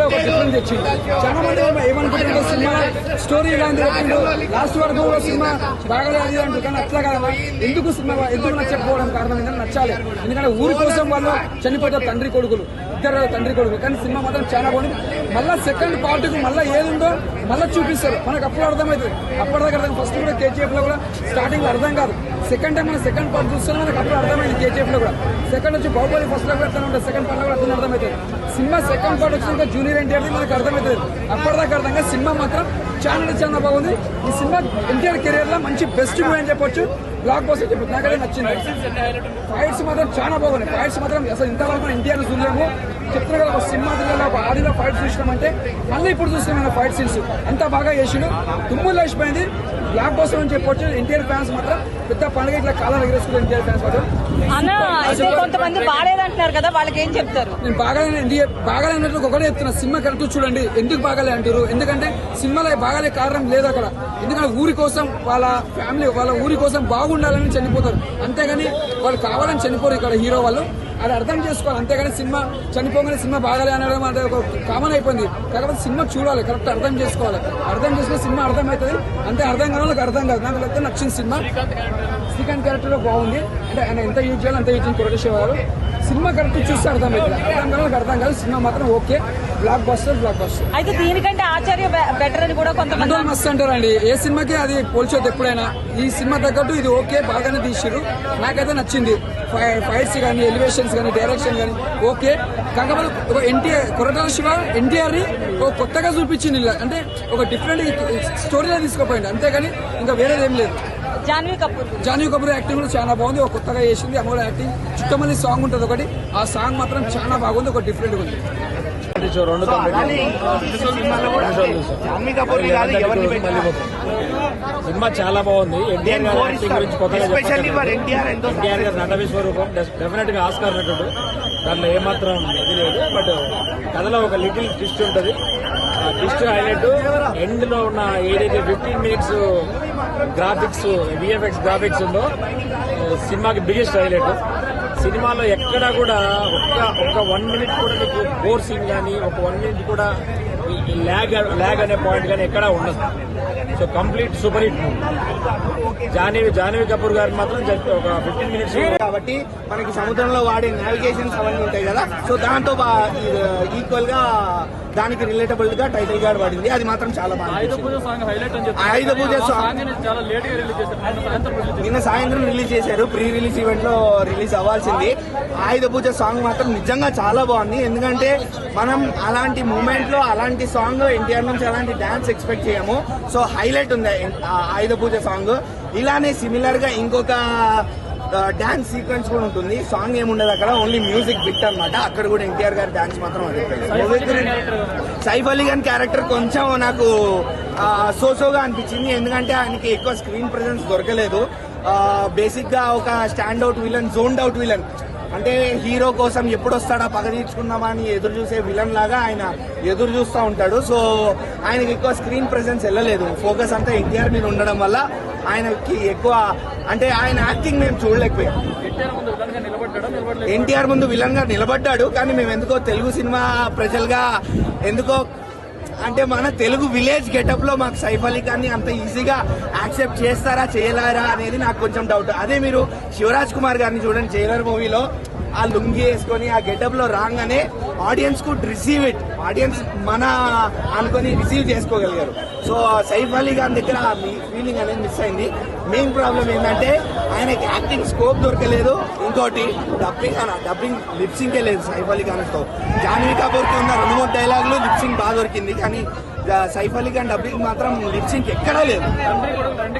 ఒక డిఫరెన్స్ తెచ్చింది. చాలా మంది ఏమనుకుంటున్నారు సినిమా స్టోరీ ఇలాంటి చెప్పిండు, లాస్ట్ వరకు సినిమా బాగాలేదు అంటారు. కానీ అట్లా కాదమ్మా, ఎందుకు సినిమా ఎందుకు నచ్చకపోవడం కారణం ఏంటంటే నచ్చాలి. ఎందుకంటే ఊరి కోసం వాళ్ళు చనిపోతారు తండ్రి కొడుకులు, ఇద్దరు తండ్రి కొడుకు. కానీ సినిమా మాత్రం చాలా బాగుంది. మళ్ళీ సెకండ్ పార్ట్కు మళ్ళీ ఏదుందో మళ్ళీ చూపిస్తారు, మనకు అప్పుడు అర్థమవుతుంది. అప్పటిదాకా అర్థం ఫస్ట్ కూడా కేజీఎఫ్ లో కూడా స్టార్టింగ్ లో అర్థం కాదు. సెకండ్ టైం మనం సెకండ్ పార్ట్ చూస్తే మనకు అప్పుడు అర్థమైంది. కేజీఎఫ్ లో కూడా సెకండ్ వచ్చి బాహుబలి ఫస్ట్ లో కూడా అర్థం ఉంటుంది, సెకండ్ పార్ట్ లో కూడా అర్థం అర్థమవుతుంది. సినిమా సెకండ్ పార్ట్ వచ్చినాక జూనియర్ ఎన్టీఆర్ మనకు అర్థమవుతుంది. అప్పటిదాకా అర్థం కాదు. సినిమా మాత్రం చాలా బాగుంది. ఈ సినిమా ఎన్టీఆర్ కెరీర్ లో మంచి బెస్ట్ మూవీ అని చెప్పొచ్చు. బ్లాక్ బస్టర్ చెప్పొచ్చు. నాకైతే నచ్చింది. ఫైట్స్ మాత్రం చాలా బాగున్నాయి. ఫైట్స్ మాత్రం అసలు ఇంతవరకు ఎన్టీఆర్ చూడలేము. చెప్తున్నా కదా, ఒక సినిమా ఒక ఆడిలో ఫైట్ చూసినామంటే మళ్ళీ ఇప్పుడు చూస్తున్నాం ఫైట్ సీన్స్ అంత బాగా చేసిండు. తుమ్ములు లేచిపోయింది. బ్లాక్ బస్టర్ అని చెప్పొచ్చు. ఎన్టీఆర్ ఫ్యాన్స్ మాత్రం పెద్ద పండుగ ఇట్లా కాలం ఎగరేసుకున్నారు. ఎన్టీఆర్ ఫ్యాన్స్ మాత్రం కొంతమంది బాగాలేదంటున్నారు కదా, వాళ్ళకి ఏం చెప్తారు? నేను బాగాలేనట్లు ఒకటే చెప్తున్నా, సినిమా కరెక్ట్ చూడండి. ఎందుకు బాగాలే అంటారు? ఎందుకంటే సినిమాలో బాగాలే కారణం లేదు అక్కడ. ఎందుకంటే ఊరి కోసం వాళ్ళ ఫ్యామిలీ వాళ్ళ ఊరి కోసం బాగుండాలని చనిపోతారు, అంతేగాని వాళ్ళు కావాలని చనిపోరు ఇక్కడ హీరో వాళ్ళు. అది అర్థం చేసుకోవాలి, అంతేగాని సినిమా చనిపోగానే సినిమా బాగాలే అనడం అంటే ఒక కామన్ అయిపోయింది. కాకపోతే సినిమా చూడాలి, కరెక్ట్ అర్థం చేసుకోవాలి. అర్థం చేసుకుని సినిమా అర్థం అవుతుంది. అంతే అర్థం కాదు నాకు అర్థం కాదు. నాకు అయితే నచ్చింది సినిమా. శ్రీకాంత్ క్యారెక్టర్ బాగుంది. అంటే ఆయన ఎంత యూజ్ చేయాలి అంత యూజ్ కొరటేశ్వర గారు. సినిమా కరెక్ట్ చూస్తే అర్థమవుతుంది. అర్థం కాదు నాకు అర్థం కాదు. సినిమా మాత్రం ఓకే, బ్లాక్ బస్టర్. అయితే దీనికంటే ఆచార్య బెటర్ అని కూడా కొంతమంది మస్తు అంటారండి. ఏ సినిమాకి అది పోల్చొద్దు ఎప్పుడైనా. ఈ సినిమా తగ్గట్టు ఇది ఓకే, బాగానే తీసిరు. నాకైతే నచ్చింది. ఫైట్స్ కానీ, ఎలివేషన్స్ కానీ, డైరెక్షన్ కానీ ఓకే. కాకపోతే ఎన్టీఆర్ కొరటాల శివ ఎన్టీఆర్ ని ఒక కొత్తగా చూపించింది. అంటే ఒక డిఫరెంట్ స్టోరీలో తీసుకోపోయింది, అంతేగాని ఇంకా వేరేది ఏం లేదు. జాన్వీ కపూర్ యాక్టింగ్ కూడా చాలా బాగుంది. ఒక కొత్తగా చేసింది. అమోల్ యాక్టింగ్. చుట్టమల్లి సాంగ్ ఉంటుంది ఒకటి, ఆ సాంగ్ మాత్రం చాలా బాగుంది. ఒక డిఫరెంట్ ఉంది. సినిమా చాలా బాగుంది. ఎన్టీఆర్ గారి యాక్టింగ్ గురించి కొత్తగా ఎన్టీఆర్ గారి నట విశ్వరూపం డెఫినెట్ గా ఆస్కార్ నటుడు, దాంట్లో ఏమాత్రం ఇది లేదు. బట్ కథలో ఒక లిటిల్ ట్విస్ట్ ఉంటుంది. ఆ ట్విస్ట్ హైలైట్ ఎండ్ లో ఉన్న ఏదైతే 15 minutes గ్రాఫిక్స్ విఎఫ్ఎక్స్ గ్రాఫిక్స్ ఉందో సినిమాకి బిగ్గెస్ట్ హైలైట్. సినిమాలో ఎక్కడా కూడా ఒక్క 1 minute కూడా మీకు బోర్ సీన్ కానీ, ఒక 1 minute కూడా ల్యాగ్ అనే పాయింట్ కానీ ఎక్కడా ఉండదు. So complete super hit movie. Janhvi Kapoor గారు మాత్రం జస్ట్ ఒక 15 minutes కాబట్టి మనకి సముద్రంలో వాడే నావిగేషన్స్ అవన్నీ ఉంటాయి కదా, సో దాంతో ఈక్వల్ గా దానికి రిలేటబుల్ గా టైటిల్ కార్డ్ పడింది. అది మాత్రం చాలా బాగా. ఆయుధ పూజ సాంగ్ నిన్న సాయంత్రం రిలీజ్ చేశారు. ప్రీ రిలీజ్ ఈవెంట్ లో రిలీజ్ అవ్వాల్సింది. ఆయుధ పూజ సాంగ్ మాత్రం నిజంగా చాలా బాగుంది. ఎందుకంటే మనం అలాంటి మూమెంట్ లో అలాంటి సాంగ్ ఎన్టీఆర్ నుంచి అలాంటి డాన్స్ ఎక్స్పెక్ట్ చేయము. సో హైలైట్ ఉంది ఆయుధ పూజ సాంగ్. ఇలానే సిమిలర్ గా ఇంకొక డాన్స్ సీక్వెన్స్ కూడా ఉంటుంది. సాంగ్ ఏముండదు అక్కడ, ఓన్లీ మ్యూజిక్ బిట్ అన్నమాట. అక్కడ కూడా ఎన్టీఆర్ గారి డాన్స్ మాత్రం సైఫ్ అలీ ఖాన్ క్యారెక్టర్ కొంచెం నాకు సోసోగా అనిపించింది. ఎందుకంటే ఆయనకి ఎక్కువ స్క్రీన్ ప్రెజెన్స్ దొరకలేదు. బేసిక్ గా ఒక stand out villain, zoned out villain, అంటే హీరో కోసం ఎప్పుడు వస్తాడా పగ తీర్చుకుందామా అని ఎదురు చూసే విలన్ లాగా ఆయన ఎదురు చూస్తూ ఉంటాడు. సో ఆయనకి ఎక్కువ స్క్రీన్ ప్రెజెన్స్ వెళ్ళలేదు. ఫోకస్ అంతా ఎన్టీఆర్ మీద ఉండడం వల్ల ఆయనకి ఎక్కువ అంటే ఆయన యాక్టింగ్ మేము చూడలేకపోయాం. ఎన్టీఆర్ ముందు విలన్ గా నిలబడ్డాడు, కానీ మేము ఎందుకో తెలుగు సినిమా ప్రజలుగా ఎందుకో అంటే మన తెలుగు విలేజ్ గెటప్ లో మాకు సైఫ్ అలీ ఖాన్ ని అంత ఈజీగా యాక్సెప్ట్ చేస్తారా చేయలేరా అనేది నాకు కొంచెం డౌట్. అదే మీరు శివరాజ్ కుమార్ గారిని చూడండి, జైలర్ మూవీలో ఆ లుంగి వేసుకొని ఆ గెటప్ లో రాగానే audience could receive it. Audience మన అనుకొని రిసీవ్ చేసుకోగలిగారు. సో సైఫ్ అలీ ఖాన్ దగ్గర ఆ ఫీలింగ్ అనేది మిస్ అయింది. మెయిన్ ప్రాబ్లం ఏంటంటే ఆయనకి యాక్టింగ్ స్కోప్ దొరకలేదు. ఇంకోటి డబ్బింగ్ లిప్సింకే లేదు సైఫ్ అలీ ఖాన్ తో. జాన్వీ కపూర్ కి ఉన్న 2-3 డైలాగులు లిప్సింగ్ బాగా దొరికింది, కానీ సైఫ్ అలీ ఖాన్ డబ్బింగ్ మాత్రం లిప్సింగ్ ఎక్కడా లేదు.